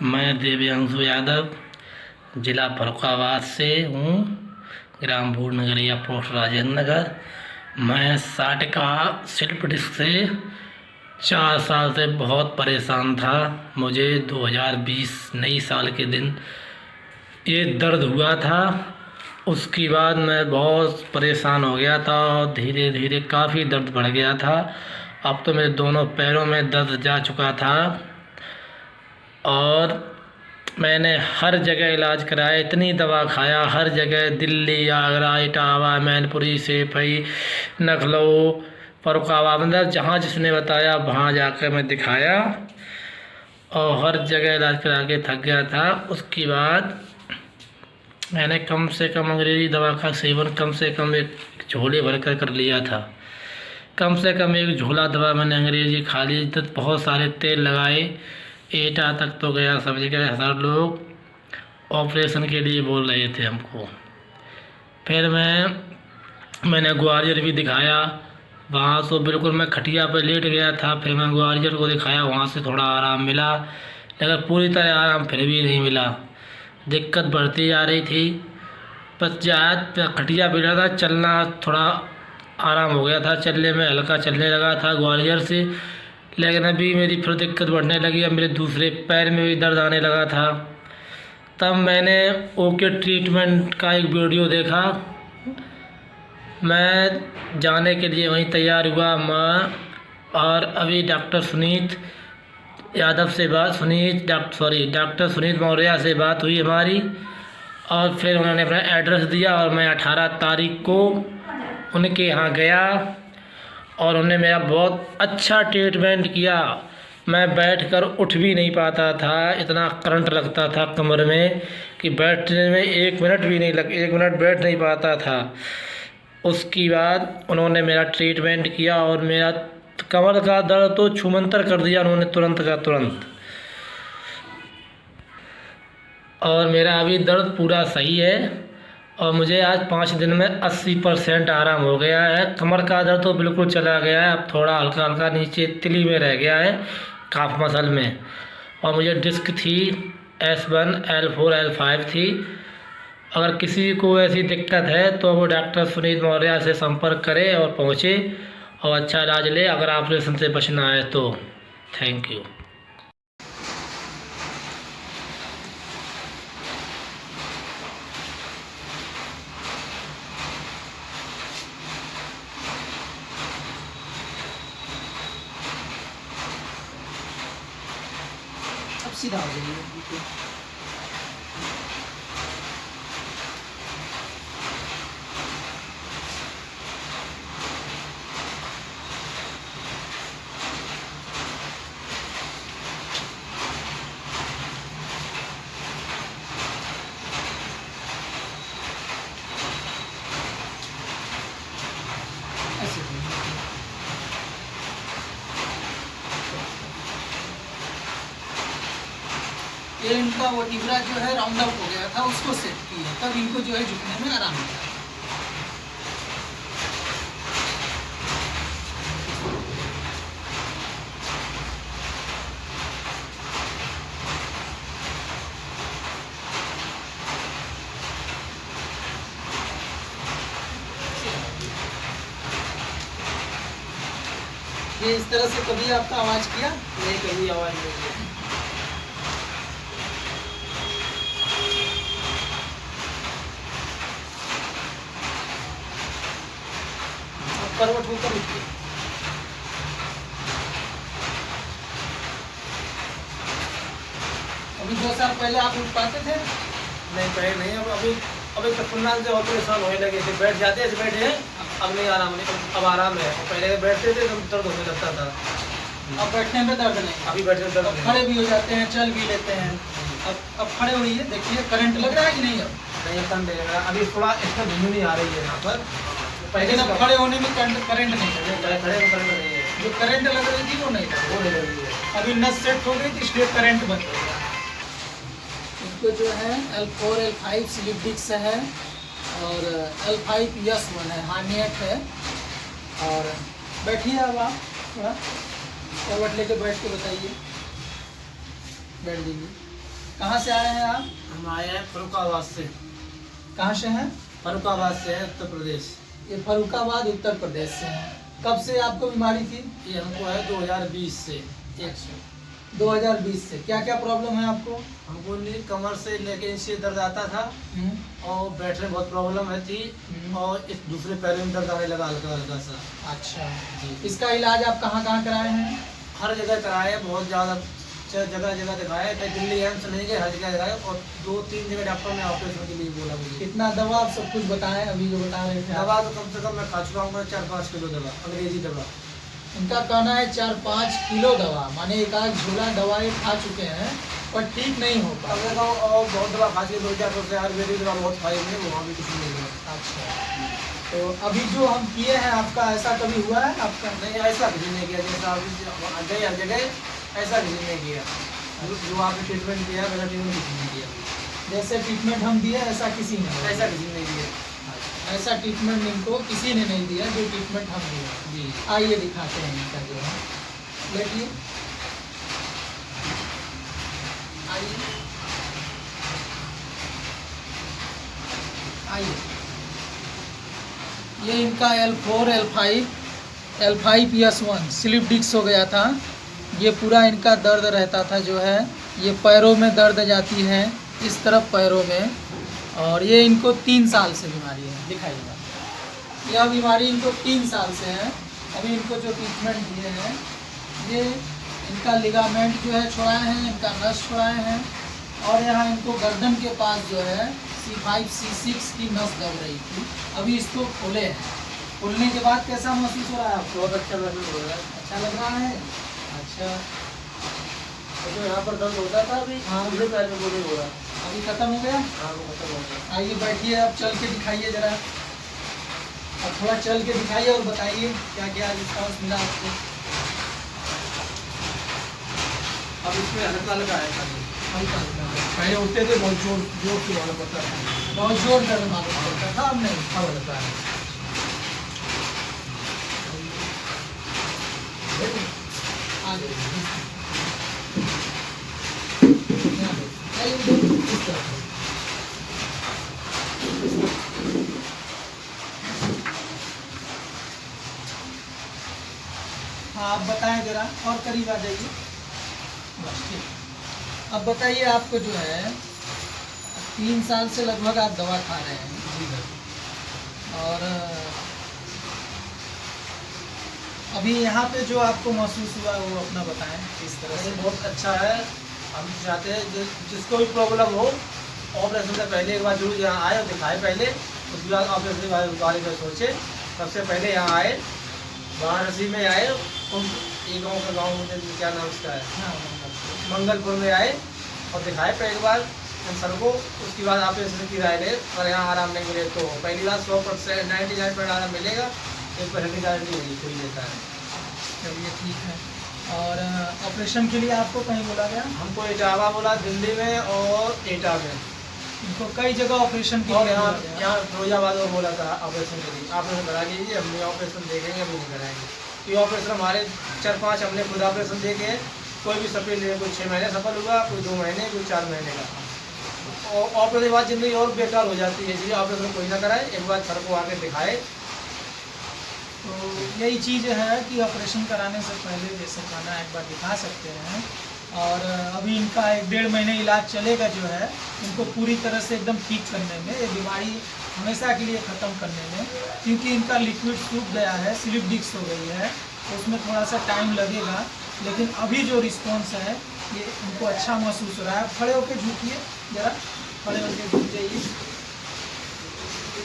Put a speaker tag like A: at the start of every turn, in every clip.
A: मैं दिव्यांशु यादव ज़िला फर्रुखाबाद से हूँ, ग्राम भूर नगरिया, पोस्ट राजेंद्र नगर। मैं साटिका स्लिप डिस्क से 4 साल से बहुत परेशान था। मुझे 2020 नई साल के दिन ये दर्द हुआ था। उसके बाद मैं बहुत परेशान हो गया था और धीरे धीरे काफ़ी दर्द बढ़ गया था। अब तो मेरे दोनों पैरों में दर्द जा चुका था और मैंने हर जगह इलाज कराया, इतनी दवा खाया, हर जगह दिल्ली, आगरा, इटावा, मैनपुरी, सेफई, लखनऊ, फर्रुखाबाद, मतलब जहाँ जिसने बताया वहाँ जाकर मैं दिखाया और हर जगह इलाज करा के थक गया था। उसके बाद मैंने कम से कम अंग्रेज़ी दवा का सेवन कम से कम एक झोले भर कर लिया था। कम से कम एक झोला दवा मैंने अंग्रेज़ी खा ली। तो बहुत सारे तेल लगाए, एटा तक तो गया, सब जगह हर लोग ऑपरेशन के लिए बोल रहे थे हमको। फिर मैंने ग्वालियर भी दिखाया, वहाँ से बिल्कुल मैं खटिया पर लेट गया था। फिर मैं ग्वालियर को दिखाया, वहाँ से थोड़ा आराम मिला, लेकिन पूरी तरह आराम फिर भी नहीं मिला। दिक्कत बढ़ती जा रही थी। ज़्यादा खटिया भी रहा था, चलना थोड़ा आराम हो गया था, चलने में हल्का चलने लगा था ग्वालियर से। लेकिन अभी मेरी फिर दिक्कत बढ़ने लगी। अब मेरे दूसरे पैर में भी दर्द आने लगा था। तब मैंने ओके ट्रीटमेंट का एक वीडियो देखा। मैं जाने के लिए वहीं तैयार हुआ मैं, और अभी डॉक्टर सुनीत मौर्य से बात हुई हमारी, और फिर उन्होंने अपना एड्रेस दिया और मैं 18 तारीख को उनके यहाँ गया और उन्होंने मेरा बहुत अच्छा ट्रीटमेंट किया। मैं बैठकर उठ भी नहीं पाता था, इतना करंट लगता था कमर में कि बैठने में 1 मिनट बैठ नहीं पाता था। उसके बाद उन्होंने मेरा ट्रीटमेंट किया और मेरा कमर का दर्द तो छूमंतर कर दिया उन्होंने तुरंत का तुरंत। और मेरा अभी दर्द पूरा सही है और मुझे आज 5 दिन में 80% आराम हो गया है। कमर का दर्द तो बिल्कुल चला गया है, अब थोड़ा हल्का हल्का नीचे तिली में रह गया है, काफ मसल में। और मुझे डिस्क थी S1, L4, L5 थी। अगर किसी को ऐसी दिक्कत है तो वो डॉक्टर सुनीत मौर्य से संपर्क करे और पहुँचे और अच्छा इलाज ले, अगर ऑपरेशन से बचना है तो। Thank you.
B: अब सीधा हो जाइए। ये इनका वो टिबरा जो है राउंड अप हो गया था, उसको सेट किया, तब इनको जो है झुकने में आराम मिला। ये इस तरह से कभी आपका आवाज़ किया?
A: नहीं, कभी आवाज़ नहीं की।
B: करवट होकर उठिए। अभी 2 साल पहले आप उठ पाते थे?
A: नहीं, पहले नहीं। अभी तो पुन्ना से और परेशान होने लगे थे। बैठ जाते ऐसे बैठे हैं, अब नहीं आराम, नहीं अब आराम है। पहले बैठते थे तो दर्द होने लगता था।
B: अब बैठने में दर्द नहीं,
A: अभी बैठने में दर्द
B: अब खड़े भी हो जाते हैं, चल भी लेते हैं। अब खड़े होइए, देखिए करंट लग रहा है कि नहीं? अब
A: नहीं, करंट लग रहा है। अभी थोड़ा इसका धुंध नहीं आ रही है यहाँ पर।
B: पहले अब खड़े होने में करंट नहीं लगे।
A: खड़े में करंट नहीं है।
B: जो करंट लग रही थी वो नहीं लग रही है। अभी नस सेट हो गई थी, इसलिए करंट बंद हो गया। इसको जो है L4, L5 स्लिप डिस्क है और L5S1 है, हार्नियट है। और बैठिए अब आप थोड़ा करवट लेके बैठ के बताइए, बैठ दीजिए। कहाँ से आए हैं आप?
A: हम आए हैं फरुखाबाद से।
B: कहाँ से हैं?
A: फरुखाबाद से है, उत्तर प्रदेश।
B: ये फरुखाबाद उत्तर प्रदेश से हैं। कब से आपको बीमारी थी?
A: ये हमको है 2020 से।
B: 2020 से। क्या क्या प्रॉब्लम है आपको?
A: हमको नींद कमर से लेके नीचे दर्द आता था और बैठने में बहुत प्रॉब्लम है थी और इस दूसरे पैर में दर्द आने लगा हल्का हल्का सा।
B: अच्छा
A: जी।
B: इसका इलाज आप कहाँ कहाँ कराए हैं?
A: हर जगह कराए, बहुत ज़्यादा जगह जगह दिखाया, कहीं दिल्ली एम्स नहीं गए, हर जगह दिखाया और 2-3 जगह डॉक्टर ने ऑपरेशन के लिए बोला मुझे।
B: कितना दवा आप सब कुछ बताएं अभी जो बता रहे थे?
A: दवा तो कम से कम मैं खा चुका हूँ 4-5 किलो दवा, अंग्रेजी दवा।
B: इनका कहना है 4-5 किलो दवा, माने एक आध झोला दवाई खा चुके हैं पर ठीक नहीं हो पा।
A: अगर और बहुत दवा खा के 2-4 से आयुर्वेदिक दवा बहुत खाई हुई है, वहाँ भी कुछ नहीं हुआ।
B: अच्छा तो अभी जो हम किए हैं आपका ऐसा कभी हुआ है आपका?
A: नहीं, ऐसा किसी ने किया जैसा अभी गए हर जगह, ऐसा किसी ने किया। जो आपने ट्रीटमेंट किया वैसा ट्रीटमेंट किसी ने किया।
B: जैसे ट्रीटमेंट हम दिए ऐसा किसी ने?
A: ऐसा किसी ने किया।
B: ऐसा ट्रीटमेंट इनको किसी ने नहीं दिया जो ट्रीटमेंट हम दिए।
A: जी।
B: आइए दिखाते हैं इनका जो है, लेकिन आइए आइए ये इनका L4 L5 S1 slip disc हो गया था। ये पूरा इनका दर्द रहता था जो है, ये पैरों में दर्द जाती है इस तरफ पैरों में, और ये इनको 3 साल से बीमारी है। दिखाइएगा, यह बीमारी इनको 3 साल से है। अभी इनको जो ट्रीटमेंट दिए हैं ये इनका लिगामेंट जो है छुड़ाए हैं, इनका नस छुड़ाए हैं और यहाँ इनको गर्दन के पास जो है C5 C6 की नस दब रही थी, अभी इसको खोले हैं। खोलने के बाद कैसा महसूस हो रहा है आपको?
A: बहुत अच्छा महसूस हो रहा है।
B: अच्छा लग रहा है? अच्छा
A: तो यहाँ पर दर्द होता था, अभी
B: हाँ।
A: दूसरे पैर में वो नहीं हो रहा।
B: अभी खत्म हो गया?
A: हाँ, वो खत्म हो गया।
B: आइए बैठिए, अब चल के दिखाइए ज़रा, अब थोड़ा चल के दिखाइए और बताइए क्या क्या रिस्पॉन्स मिला आपको।
A: अब इसमें हल्का हल्का है खाली।
B: हल्का हल्का
A: पहले उठते थे बहुत जोर जोर से मालूम पड़ता था।
B: बहुत जोर दर्द मालूम पड़ता था, अब नहीं।
A: अब हल्का है।
B: आगे यहाँ देखो, इस तरफ। हाँ आप बताएं जरा, और करीब आ जाइए, बस ठीक। अब बताइए आपको जो है 3 साल से लगभग आप दवा खा रहे हैं
A: जी सर।
B: और अभी यहाँ पे जो आपको महसूस हुआ वो अपना बताएं किस तरह से।
A: बहुत अच्छा है। हम चाहते हैं जिसको भी प्रॉब्लम हो, ऑपरेशन से पहले एक बार जरूर यहाँ आए और दिखाए पहले, उसके बाद ऑपरेशन के बारे में सोचे। सबसे पहले यहाँ आए, वाराणसी में आए, एक गाँव का गाँव मुझे क्या नाम उसका है,
B: हाँ
A: मंगलपुर में आए और दिखाए पहली बार सर को। उसके बाद ऑपरेशन की राय ले, और यहाँ आराम नहीं मिले तो पहली बार 100% 99% आराम मिलेगा, 1% की गारंटी होगी, कोई लेता है।
B: चलिए ठीक है। और ऑपरेशन के लिए आपको कहीं बोला गया?
A: हमको इटावा बोला, दिल्ली में और एटा में,
B: इनको कई जगह ऑपरेशन के
A: और
B: लिए
A: यहाँ
B: बोला गया।
A: यहाँ फिरोजाबाद में बोला था ऑपरेशन के लिए। ऑपरेशन करा लीजिए, हमने ऑपरेशन देखेंगे, अभी नहीं कराएंगे। ये ऑपरेशन हमारे 4-5 हमने खुद ऑपरेशन देखे हैं। कोई भी सफल नहीं, कोई 6 महीने सफल हुआ, कोई 2 महीने, कोई 4 महीने का। और ऑपरेशन के बाद ज़िंदगी और बेकार हो जाती है, इसलिए ऑपरेशन कोई ना कराए, एक बार सर को आके दिखाए।
B: तो यही चीज़ है कि ऑपरेशन कराने से पहले जैसे खाना एक बार दिखा सकते हैं। और अभी इनका 1-1.5 महीने इलाज चलेगा जो है, इनको पूरी तरह से एकदम ठीक करने में, ये बीमारी हमेशा के लिए ख़त्म करने में, क्योंकि इनका लिक्विड सूख गया है, स्लिप डिस्क हो गई है, तो उसमें थोड़ा सा टाइम लगेगा। लेकिन अभी जो रिस्पॉन्स है ये इनको अच्छा महसूस हो रहा है। खड़े होकर झुकिए ज़रा, खड़े होकर झुक जाइए।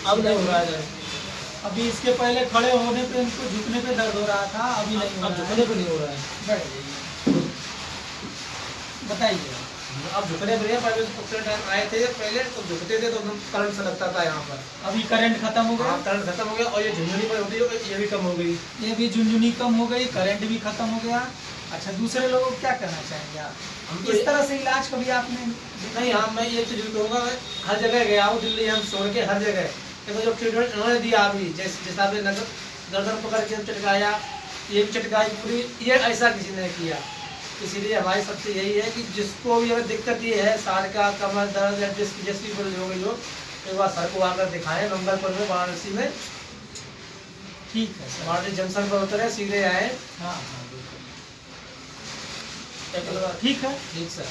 A: अब नहीं हो रहा है।
B: अभी इसके पहले खड़े होने पे इनको झुकने पे दर्द हो रहा था, अभी नहीं हो
A: अब
B: रहा है।
A: झुकने पे नहीं हो रहा है।
B: बैठ जाइए, बताइए।
A: अब झुकने पे नहीं है। पहले उतने टाइम आए थे पहले तो झुकते थे तो एकदम करंट सा लगता था यहाँ पर।
B: अभी करंट खत्म हो गया,
A: हाँ, करंट खत्म हो गया और ये झुंझुनी पर होती है, ये भी कम हो गई।
B: ये भी झुंझुनी कम हो गई, करंट भी खत्म हो गया। अच्छा, दूसरे लोगों को क्या कहना चाहेंगे आप?
A: हम तो
B: इस तरह से इलाज कभी आपने?
A: नहीं, हाँ, मैं ये चीज़ कहूँगा, मैं हर जगह गया हूँ, दिल्ली हम छोड़ के हर जगह। देखो जो ट्रीटमेंट उन्होंने दिया अभी, जैसे आपने गर्दन पकड़ के चटकाया, ये भी चटकाई पूरी, ये ऐसा किसी ने किया। इसीलिए हमारी सबसे यही है कि जिसको भी अगर दिक्कत ये है सार का कमर दर्द या जिसकी जैसी प्रॉब्लम हो गई हो एक बार सर को आकर दिखाएं मंगलपुर में वाराणसी में।
B: ठीक है सर।
A: वाराणसी जंक्शन पर उतरे सीधे आए।
B: हाँ हाँ बिल्कुल
A: एक बार
B: ठीक है।
A: ठीक सर।